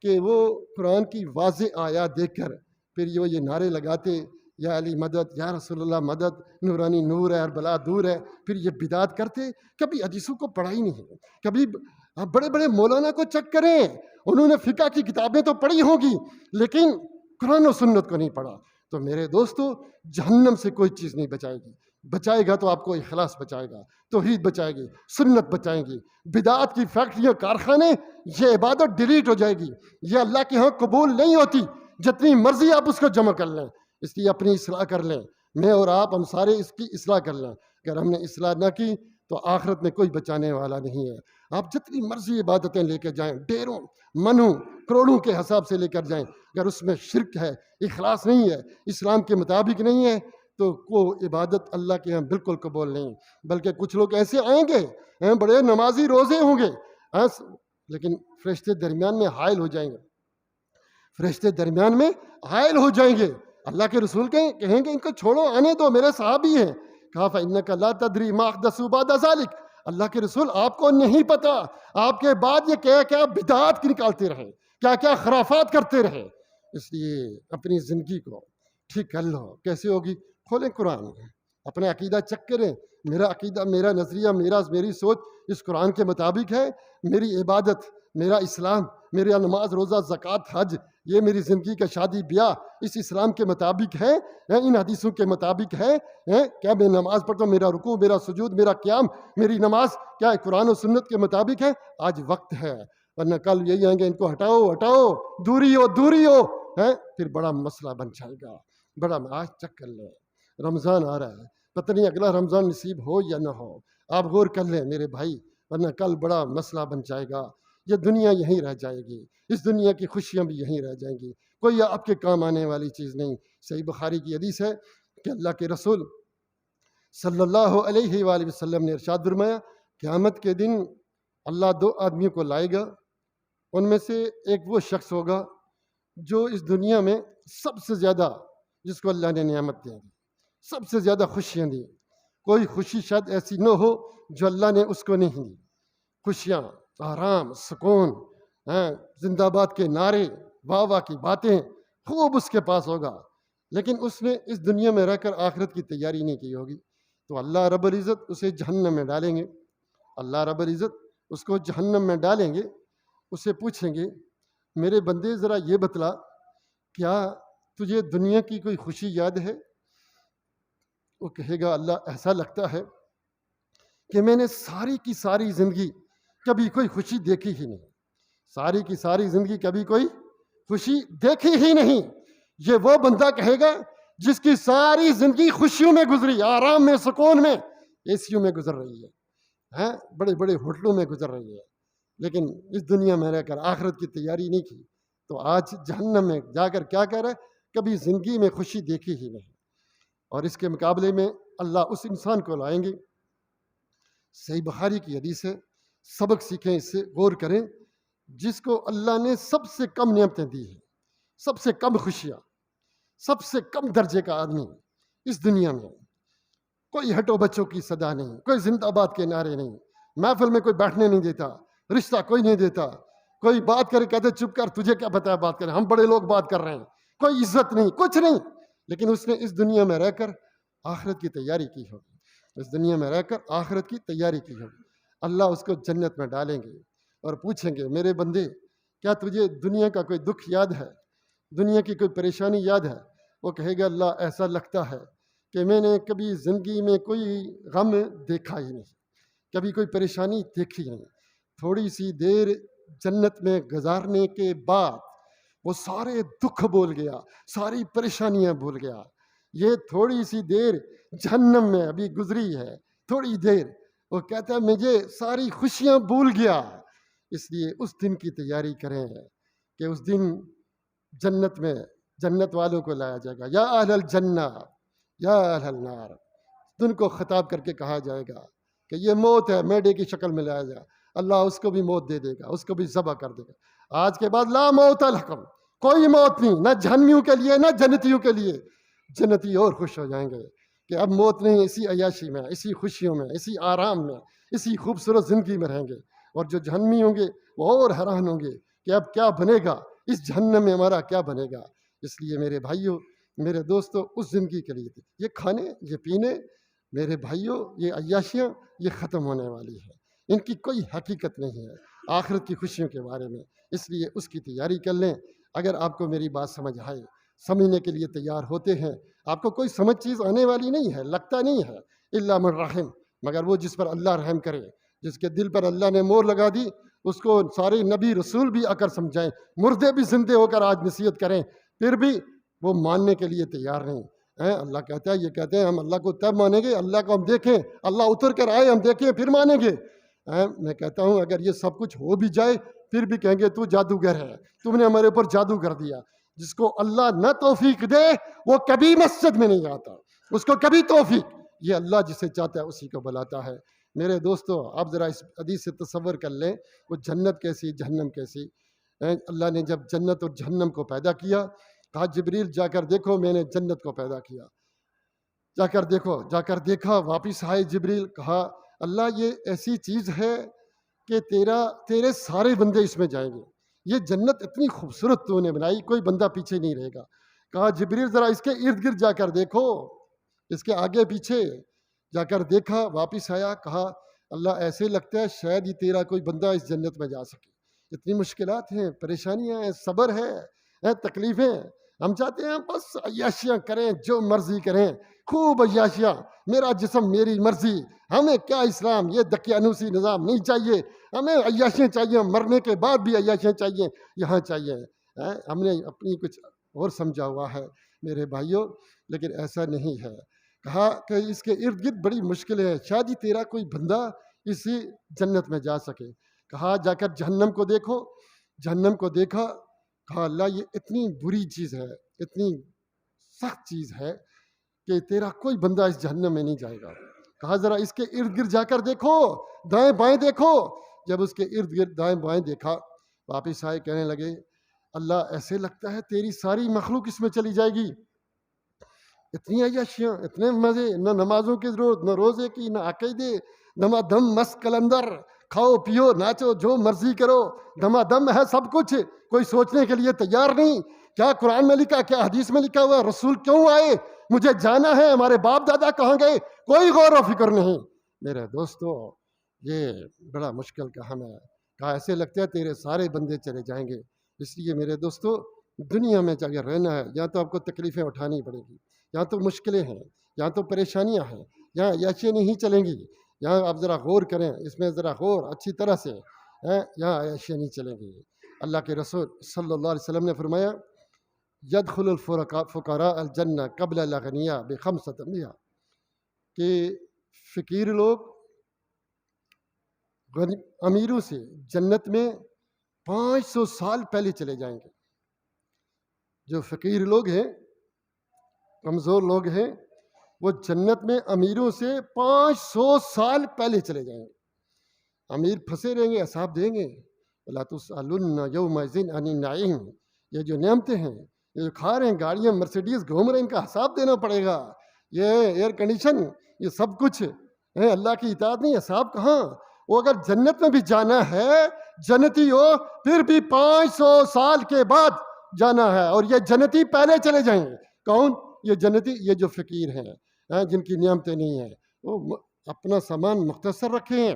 کہ وہ قرآن کی واضح آیات دیکھ کر پھر یہ نعرے لگاتے، یا علی مدد، یا رسول اللہ مدد، نورانی نور ہے اور بلا دور ہے. پھر یہ بدعت کرتے. کبھی حدیثوں کو پڑھا ہی نہیں. کبھی بڑے بڑے مولانا کو چیک کریں، انہوں نے فقہ کی کتابیں تو پڑھی ہوں گی لیکن قرآن و سنت کو نہیں پڑھا. تو میرے دوستو، جہنم سے کوئی چیز نہیں بچائے گی. بچائے گا تو آپ کو اخلاص بچائے گا، توحید بچائے گی، سنت بچائیں گی. بدعات کی فیکٹریاں، کارخانے، یہ عبادت ڈیلیٹ ہو جائے گی. یہ اللہ کے ہاں قبول نہیں ہوتی. جتنی مرضی آپ اس کو جمع کر لیں، اس کی اپنی اصلاح کر لیں. میں اور آپ، ہم سارے اس کی اصلاح کر لیں. اگر ہم نے اصلاح نہ کی تو آخرت میں کوئی بچانے والا نہیں ہے. آپ جتنی مرضی عبادتیں لے کے جائیں، ڈیروں، منوں، کروڑوں کے حساب سے لے کر جائیں، اگر اس میں شرک ہے، اخلاص نہیں ہے، اسلام کے مطابق نہیں ہے، تو کوئی عبادت اللہ کے ہاں بالکل قبول نہیں. بلکہ کچھ لوگ ایسے آئیں گے، بڑے نمازی روزے ہوں گے، لیکن فرشتے درمیان میں حائل ہو جائیں گے. فرشتے درمیان میں حائل ہو جائیں گے. اللہ کے رسول کہیں گے ان کو چھوڑو، آنے دو، میرے صحابی ہیں. کہا فَإِنَّكَ لَا تَدْرِي مَا أَحْدَثُوا بَعْدَ ذَلِكَ. اللہ کے رسول آپ کو نہیں پتا آپ کے بعد یہ کیا کیا بدعات نکالتے رہے، کیا کیا خرافات کرتے رہے. اس لیے اپنی زندگی کو ٹھیک کر لو. کیسے ہوگی؟ کھولیں قرآن، اپنا عقیدہ چیک کریں. میرا عقیدہ، میرا نظریہ، میری سوچ اس قرآن کے مطابق ہے. میری عبادت، میرا اسلام، میرا نماز روزہ زکوٰۃ حج، یہ میری زندگی کا شادی بیاہ اس اسلام کے مطابق ہے، ان حدیثوں کے مطابق ہے. کیا میں نماز پڑھتا ہوں، میرا رکوع، میرا سجود، میرا قیام، میری نماز کیا قرآن و سنت کے مطابق ہے؟ آج وقت ہے، ورنہ کل یہی آئیں گے ان کو ہٹاؤ، دوری ہو پھر بڑا مسئلہ بن جائے گا. بڑا آج چیک کر لیں، رمضان آ رہا ہے، پتہ نہیں اگلا رمضان نصیب ہو یا نہ ہو. آپ غور کر لیں میرے بھائی، ورنہ کل بڑا مسئلہ بن جائے گا. یہ دنیا یہیں رہ جائے گی، اس دنیا کی خوشیاں بھی یہیں رہ جائیں گی، کوئی آپ کے کام آنے والی چیز نہیں. صحیح بخاری کی حدیث ہے کہ اللہ کے رسول صلی اللہ علیہ وآلہ وسلم نے ارشاد فرمایا، قیامت کے دن اللہ 2 آدمیوں کو لائے گا. ان میں سے ایک وہ شخص ہوگا جو اس دنیا میں سب سے زیادہ، جس کو اللہ نے نعمت دی، سب سے زیادہ خوشیاں دی. کوئی خوشی شاید ایسی نہ ہو جو اللہ نے اس کو نہیں دی. خوشیاں، آرام، سکون، زندہ باد کے نعرے، واہ واہ کی باتیں خوب اس کے پاس ہوگا، لیکن اس نے اس دنیا میں رہ کر آخرت کی تیاری نہیں کی ہوگی. تو اللہ رب العزت اسے جہنم میں ڈالیں گے. اللہ رب العزت اس کو جہنم میں ڈالیں گے. اسے پوچھیں گے، میرے بندے ذرا یہ بتلا، کیا تجھے دنیا کی کوئی خوشی یاد ہے؟ وہ کہے گا، اللہ ایسا لگتا ہے کہ میں نے ساری کی ساری زندگی کبھی کوئی خوشی دیکھی ہی نہیں، ساری کی ساری زندگی کبھی کوئی خوشی دیکھی ہی نہیں. یہ وہ بندہ کہے گا جس کی ساری زندگی خوشیوں میں گزری، آرام میں، سکون میں، اے سیوں میں گزر رہی ہے، بڑے بڑے ہوٹلوں میں گزر رہی ہے، لیکن اس دنیا میں رہ کر آخرت کی تیاری نہیں کی. تو آج جہنم میں جا کر کیا کہہ رہا ہے؟ کبھی زندگی میں خوشی دیکھی ہی نہیں. اور اس کے مقابلے میں اللہ اس انسان کو لائیں گے. صحیح بخاری کی حدیث ہے، سبق سیکھیں، اس سے غور کریں. جس کو اللہ نے سب سے کم نعمتیں دی ہیں، سب سے کم خوشیاں، سب سے کم درجے کا آدمی اس دنیا میں، کوئی ہٹو بچوں کی صدا نہیں، کوئی زندہ باد کے نعرے نہیں، محفل میں کوئی بیٹھنے نہیں دیتا، رشتہ کوئی نہیں دیتا، کوئی بات کرے کہتے چپ کر، تجھے کیا پتا ہے بات کریں، ہم بڑے لوگ بات کر رہے ہیں، کوئی عزت نہیں، کچھ نہیں. لیکن اس نے اس دنیا میں رہ کر آخرت کی تیاری کی ہوگی، اس دنیا میں رہ کر آخرت کی تیاری کی ہوگی. اللہ اس کو جنت میں ڈالیں گے اور پوچھیں گے، میرے بندے کیا تجھے دنیا کا کوئی دکھ یاد ہے، دنیا کی کوئی پریشانی یاد ہے؟ وہ کہے گا، اللہ ایسا لگتا ہے کہ میں نے کبھی زندگی میں کوئی غم دیکھا ہی نہیں، کبھی کوئی پریشانی دیکھی نہیں. تھوڑی سی دیر جنت میں گزارنے کے بعد وہ سارے دکھ بھول گیا، ساری پریشانیاں بھول گیا. یہ تھوڑی سی دیر جہنم میں ابھی گزری ہے، تھوڑی دیر، وہ کہتا ہے مجھے ساری خوشیاں بھول گیا. اس لیے اس دن کی تیاری کریں کہ اس دن جنت میں جنت والوں کو لایا جائے گا، یا اہل الجنہ یا اہل النار. دن کو خطاب کر کے کہا جائے گا کہ یہ موت ہے، میڈے کی شکل میں لایا جائے گا. اللہ اس کو بھی موت دے دے گا، اس کو بھی ذبح کر دے گا. آج کے بعد لا موت الحکم، کوئی موت نہیں، نہ جہنمیوں کے لیے نہ جنتیوں کے لیے. جنتی اور خوش ہو جائیں گے کہ اب موت نہیں، اسی عیاشی میں، اسی خوشیوں میں، اسی آرام میں، اسی خوبصورت زندگی میں رہیں گے. اور جو جہنمی ہوں گے وہ اور حیران ہوں گے کہ اب کیا بنے گا، اس جہنم میں ہمارا کیا بنے گا. اس لیے میرے بھائیوں، میرے دوستوں، اس زندگی کے لیے یہ کھانے، یہ پینے، میرے بھائیوں، یہ عیاشیاں یہ ختم ہونے والی ہے، ان کی کوئی حقیقت نہیں ہے آخرت کی خوشیوں کے بارے میں. اس لیے اس کی تیاری کر لیں. اگر آپ کو میری بات سمجھ آئے، سمجھنے کے لیے تیار ہوتے ہیں، آپ کو کوئی سمجھ چیز آنے والی نہیں ہے، لگتا نہیں ہے، الا من رحم، مگر وہ جس پر اللہ رحم کرے، جس کے دل پر اللہ نے مور لگا دی، اس کو سارے نبی رسول بھی آ کر سمجھائیں، مردے بھی زندے ہو کر آج نصیحت کریں، پھر بھی وہ ماننے کے لیے تیار نہیں. اللہ کہتا ہے، یہ کہتے ہیں ہم اللہ کو تب مانیں گے، اللہ کو ہم دیکھیں، اللہ اتر کر آئے، ہم دیکھیں پھر مانیں گے. میں کہتا ہوں اگر یہ سب کچھ ہو بھی جائے پھر بھی کہیں گے تو جادوگر ہے، تم نے ہمارے اوپر جادو کر دیا. جس کو اللہ نہ توفیق دے وہ کبھی مسجد میں نہیں آتا، اس کو کبھی توفیق، یہ اللہ جسے چاہتا ہے اسی کو بلاتا ہے. میرے دوستو، آپ ذرا اس حدیث سے تصور کر لیں، وہ جنت کیسی، جہنم کیسی. اللہ نے جب جنت اور جہنم کو پیدا کیا، کہا جبریل جا کر دیکھو میں نے جنت کو پیدا کیا، جا کر دیکھو. جا کر دیکھا، واپس آئے جبریل، کہا اللہ یہ ایسی چیز ہے کہ تیرے سارے بندے اس میں جائیں گے. یہ جنت اتنی خوبصورت تو نے بنائی، کوئی بندہ پیچھے نہیں رہے گا. کہا جبریل ذرا اس کے ارد گرد جا کر دیکھو، اس کے آگے پیچھے جا کر دیکھا، واپس آیا، کہا اللہ ایسے لگتا ہے شاید ہی تیرا کوئی بندہ اس جنت میں جا سکے. اتنی مشکلات ہیں، پریشانیاں ہیں، صبر ہے، تکلیفیں. ہم چاہتے ہیں بس عیاشیاں کریں، جو مرضی کریں، خوب عیاشیاں، میرا جسم میری مرضی. ہمیں کیا اسلام، یہ دقیانوسی نظام نہیں چاہیے. ہمیں عیاشیاں چاہیے، مرنے کے بعد بھی عیاشیاں چاہیے، یہاں چاہیے. ہم نے اپنی کچھ اور سمجھا ہوا ہے میرے بھائیوں، لیکن ایسا نہیں ہے. کہا کہ اس کے ارد گرد بڑی مشکل ہے، شاید ہی تیرا کوئی بندہ اسی جنت میں جا سکے. کہا جا کر جہنم کو دیکھو. جہنم کو دیکھا، کہا اللہ یہ اتنی بری چیز ہے، اتنی سخت چیز ہے کہ تیرا کوئی بندہ اس جہنم میں نہیں جائے گا. کہا ذرا اس کے ارد گرد جا کر دیکھو، دائیں بائیں دیکھو. جب اس کے ارد گرد دائیں بائیں دیکھا، واپس آئے، کہنے لگے اللہ ایسے لگتا ہے تیری ساری مخلوق اس میں چلی جائے گی. اتنی عیاشیاں، اتنے مزے، نہ نمازوں کی ضرورت، نہ روزے کی، نہ عقیدے، دما دم مست کلندر، کھاؤ پیو ناچو جو مرضی کرو، دما دم ہے سب کچھ، کوئی سوچنے کے لیے تیار نہیں. کیا قرآن میں لکھا، کیا حدیث میں لکھا ہوا، رسول کیوں آئے، مجھے جانا ہے، ہمارے باپ دادا کہاں گئے، کوئی غور و فکر نہیں. میرے دوستو یہ بڑا مشکل کام ہے. کہا ایسے لگتا ہے تیرے سارے بندے چلے جائیں گے. اس لیے میرے دوستو دنیا میں اگر رہنا ہے، یا تو آپ کو تکلیفیں اٹھانی پڑے گی، یہاں تو مشکلیں ہیں، یہاں تو پریشانیاں ہیں، یہاں عیاشیاں نہیں چلیں گی. یہاں آپ ذرا غور کریں، اس میں ذرا غور اچھی طرح سے، یہاں عیاشیاں نہیں چلیں گی. اللہ کے رسول صلی اللہ علیہ وسلم نے فرمایا یدخل الفقراء الجنہ قبل الاغنیاء بخمسۃ امیا، کہ فقیر لوگ امیروں سے جنت میں 500 سال پہلے چلے جائیں گے. جو فقیر لوگ ہیں، کمزور لوگ ہیں، وہ جنت میں امیروں سے 500 سال پہلے چلے جائیں گے. امیر پھنسے رہیں گے، حساب دیں گے. لا تسألن یومئذ عن النعیم، یہ جو نعمتیں ہیں، یہ جو کھا رہے ہیں، گاڑیاں مرسیڈیز گھوم رہے ہیں، ان کا حساب دینا پڑے گا. یہ ایئر کنڈیشن، یہ سب کچھ ہے، اللہ کی اطاعت نہیں، حساب کہاں. وہ اگر جنت میں بھی جانا ہے، جنتی ہو، پھر بھی 500 سال کے بعد جانا ہے. اور یہ جنتی پہلے چلے جائیں گے. کون؟ یہ جنتی، یہ جو فقیر ہیں، جن کی نعمتیں نہیں ہیں، وہ اپنا سامان مختصر رکھیں،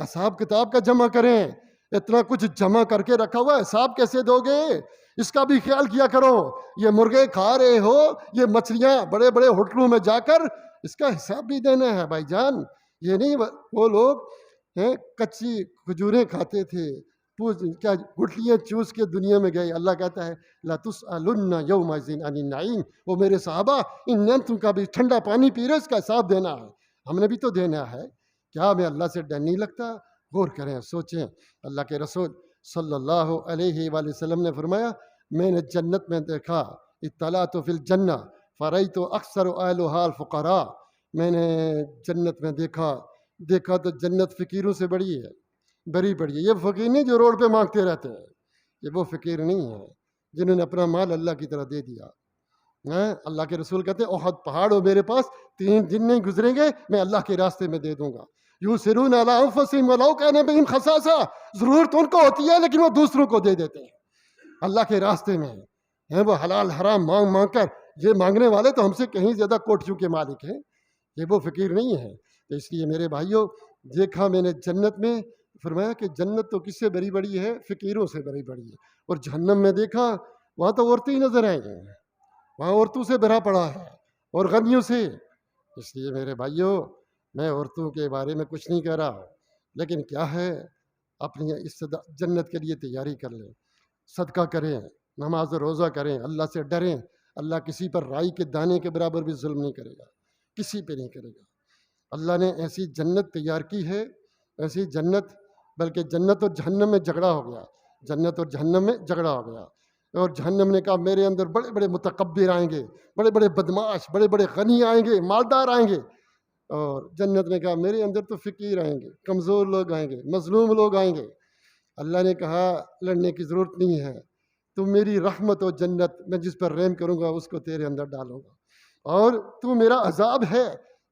حساب کتاب کا جمع کریں. اتنا کچھ جمع کر کے رکھا ہوا ہے، حساب کیسے دو گے؟ اس کا بھی خیال کیا کرو. یہ مرغے کھا رہے ہو، یہ مچھلیاں بڑے بڑے ہوٹلوں میں جا کر اس کا حساب بھی دینا ہے بھائی جان. یہ نہیں وہ لوگ کچی کھجوریں کھاتے تھے، کیا گٹلیاں چوس کے دنیا میں گئے. اللہ کہتا ہے لا تسألن یومئذ عن النعیم. وہ میرے صحابہ ان نعمتوں کا بھی ٹھنڈا پانی پی رہے، اس کا حساب دینا ہے. ہم نے بھی تو دینا ہے. کیا ہمیں اللہ سے ڈر نہیں لگتا؟ غور کریں، سوچیں. اللہ کے رسول صلی اللہ علیہ وآلہ وسلم نے فرمایا میں نے جنت میں دیکھا، اطلعت فی الجنہ فرأیت اکثر اہلھا الفقراء. میں نے جنت میں دیکھا تو جنت فقیروں سے بڑی ہے، بڑی ہے. یہ فقیر نہیں جو روڈ پہ مانگتے رہتے ہیں، یہ وہ فقیر نہیں ہے جنہوں نے اپنا مال اللہ کی طرح دے دیا. اللہ کے رسول کہتے ہیں احد پہاڑ ہو میرے پاس، 3 دن نہیں گزریں گے میں اللہ کے راستے میں دے دوں گا. یؤثرون علی انفسہم ولو کان بہم خصاصہ. ضرورت ان کو ہوتی ہے لیکن وہ دوسروں کو دے دیتے ہیں اللہ کے راستے میں. وہ حلال حرام مانگ کر، یہ مانگنے والے تو ہم سے کہیں زیادہ کوٹھیوں کے مالک ہیں، یہ وہ فقیر نہیں ہے. تو اس لیے میرے بھائیوں دیکھا میں نے جنت میں، فرمایا کہ جنت تو کس سے بڑی ہے؟ فقیروں سے بڑی ہے. اور جہنم میں دیکھا وہاں تو عورتیں ہی نظر آئیں گی، وہاں عورتوں سے بھرا پڑا ہے اور غنیوں سے. اس لیے میرے بھائیوں میں عورتوں کے بارے میں کچھ نہیں کہہ رہا، لیکن کیا ہے اپنی اس جنت کے لیے تیاری کر لیں، صدقہ کریں، نماز و روزہ کریں، اللہ سے ڈریں. اللہ کسی پر رائی کے دانے کے برابر بھی ظلم نہیں کرے گا، کسی پہ نہیں کرے گا. اللہ نے ایسی جنت تیار کی ہے، ایسی جنت، بلکہ جنت اور جہنم میں جھگڑا ہو گیا، جنت اور جہنم میں جھگڑا ہو گیا. اور جہنم نے کہا میرے اندر بڑے بڑے متکبر آئیں گے، بڑے بڑے بدماش، بڑے بڑے غنی آئیں گے، مالدار آئیں گے. اور جنت نے کہا میرے اندر تو فقیر آئیں گے، کمزور لوگ آئیں گے، مظلوم لوگ آئیں گے. اللہ نے کہا لڑنے کی ضرورت نہیں ہے، تو میری رحمت و جنت میں جس پر رحم کروں گا اس کو تیرے اندر ڈالوں گا. اور تو میرا عذاب ہے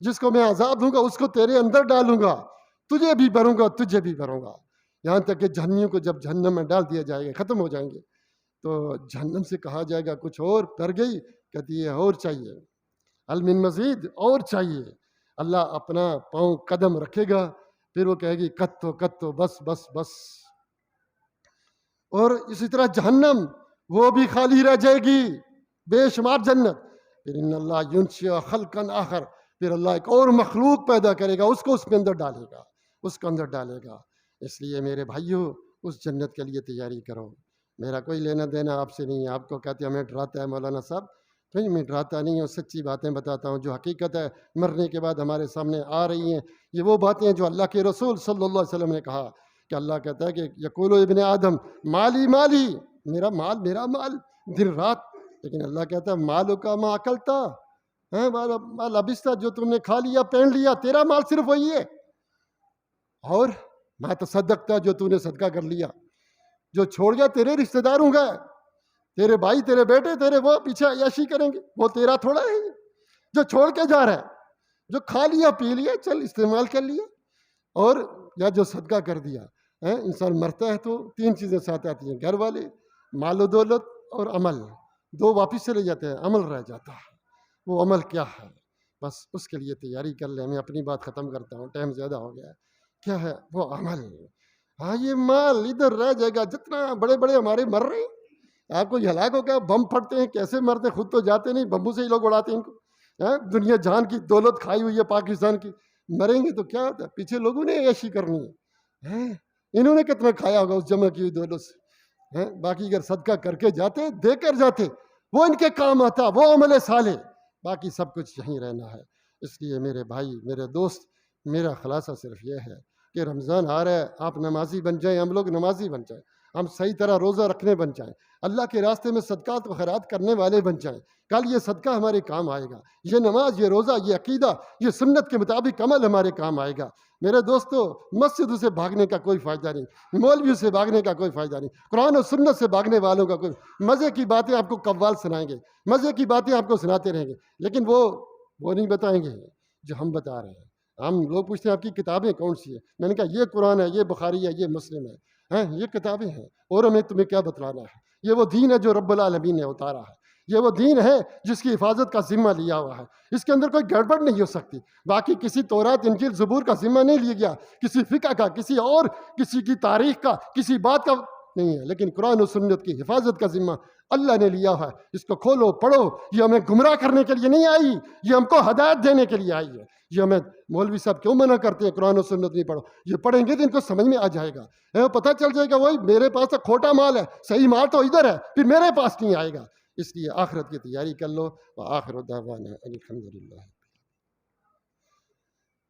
جس کو میں عذاب دوں گا اس کو تیرے اندر ڈالوں گا، تجھے بھی بھروں گا، تجھے بھی بھروں گا، یہاں تک کہ جہنمیوں کو جب جہنم میں ڈال دیا جائے گا، ختم ہو جائیں گے، تو جہنم سے کہا جائے گا کچھ اور، ڈر گئی، کہتی ہے اور چاہیے، ہل من مزید، اور چاہیے۔ اللہ اپنا پاؤں قدم رکھے گا، پھر وہ کہے گی کتو بس بس بس۔ اور اسی طرح جہنم وہ بھی خالی رہ جائے گی، بے شمار جنت۔ پھر ان اللہ ینشئ خلقا آخر، پھر اللہ ایک اور مخلوق پیدا کرے گا، اس کو اس کے اندر ڈالے گا، اس کے اندر ڈالے گا۔ اس لیے میرے بھائیوں، اس جنت کے لیے تیاری کرو۔ میرا کوئی لینا دینا آپ سے نہیں ہے۔ آپ کو کہتے ہیں ہمیں ڈراتا ہے مولانا صاحب، نہیں میں ڈراتا نہیں ہوں، سچی باتیں بتاتا ہوں جو حقیقت ہے، مرنے کے بعد ہمارے سامنے آ رہی ہیں۔ یہ وہ باتیں ہیں جو اللہ کے رسول صلی اللہ علیہ وسلم نے کہا کہ اللہ کہتا ہے کہ یقول ابن آدم مالی مالی، میرا مال دن رات، لیکن اللہ کہتا ہے مالو کا ما اکلتا، مال ابستہ، جو تم نے کھا لیا پہن لیا، تیرا مال صرف وہی ہے، اور ما تصدقتا، جو تو نے صدقہ کر لیا، جو چھوڑ گیا تیرے رشتہ دار ہوں گے، تیرے بھائی، تیرے بیٹے، تیرے وہ پیچھے عیاشی کریں گے، وہ تیرا تھوڑا ہے، جو چھوڑ کے جا رہا ہے، جو کھا لیا پی لیا، چل استعمال کر لیا، اور یا جو صدقہ کر دیا۔ انسان مرتا ہے تو تین چیزیں ساتھ آتی ہیں، گھر والے، مال و دولت اور عمل، دو واپس چلے جاتے ہیں، عمل رہ جاتا ہے۔ وہ عمل کیا ہے؟ بس اس کے لیے تیاری کر لیں۔ میں اپنی بات ختم کرتا ہوں، ٹائم زیادہ ہو گیا ہے۔ کیا ہے وہ عمل؟ ہاں یہ مال ادھر رہ جائے گا، جتنا بڑے بڑے ہمارے مر رہے ہیں، آپ کو یہ ہلاک ہو گیا، بم پھٹتے ہیں، کیسے مرتے ہیں، خود تو جاتے نہیں، بمبو سے ہی لوگ اڑاتے ہیں ان کو۔ دنیا جہان کی دولت کھائی ہوئی ہے پاکستان کی، مریں گے تو کیا ہوتا ہے؟ پیچھے لوگوں نے عیاشی کرنی ہے، انہوں نے کتنا کھایا ہوگا اس جمع کی ہوئی دولت سے۔ باقی اگر صدقہ کر کے جاتے، دے کر جاتے، وہ ان کے کام آتا، وہ عمل صالح۔ باقی سب کچھ یہیں رہنا ہے۔ اس لیے میرے بھائی، میرے دوست، میرا خلاصہ صرف یہ ہے کہ رمضان آ رہا ہے، آپ نمازی بن جائیں، ہم لوگ نمازی بن جائیں، ہم صحیح طرح روزہ رکھنے بن جائیں، اللہ کے راستے میں صدقات و خیرات کرنے والے بن جائیں۔ کل یہ صدقہ ہمارے کام آئے گا، یہ نماز، یہ روزہ، یہ عقیدہ، یہ سنت کے مطابق عمل ہمارے کام آئے گا۔ میرے دوستو، مسجد سے بھاگنے کا کوئی فائدہ نہیں، مولویوں سے بھاگنے کا کوئی فائدہ نہیں، قرآن و سنت سے بھاگنے والوں کا کوئی، مزے کی باتیں آپ کو قوال سنائیں گے، مزے کی باتیں آپ کو سناتے رہیں گے، لیکن وہ نہیں بتائیں گے جو ہم بتا رہے ہیں۔ ہم لوگ پوچھتے ہیں آپ کی کتابیں کون سی ہیں؟ میں نے کہا یہ قرآن ہے، یہ بخاری ہے، یہ مسلم ہے، یہ کتابیں ہیں، اور ہمیں تمہیں کیا بتلانا ہے؟ یہ وہ دین ہے جو رب العالمین نے اتارا ہے، یہ وہ دین ہے جس کی حفاظت کا ذمہ لیا ہوا ہے، اس کے اندر کوئی گڑبڑ نہیں ہو سکتی۔ باقی کسی تورات، انجیل، زبور کا ذمہ نہیں لیا گیا، کسی فقہ کا، کسی اور کسی کی تاریخ کا، کسی بات کا نہیں ہے، لیکن قرآن و سنت کی حفاظت کا ذمہ اللہ نے لیا ہے۔ اس کو کھولو، پڑھو، یہ ہمیں گمراہ کرنے کے لیے نہیں آئی، یہ ہم کو ہدایت دینے کے لیے آئی ہے۔ یہ ہمیں مولوی صاحب کیوں منع کرتے ہیں قرآن و سنت نہیں پڑھو؟ یہ پڑھیں گے تو ان کو سمجھ میں آ جائے گا، پتہ چل جائے گا وہی میرے پاس تو کھوٹا مال ہے، صحیح مال تو ادھر ہے، پھر میرے پاس نہیں آئے گا۔ اس لیے آخرت کی تیاری کر لو۔ وآخر دعوانا الحمدللہ۔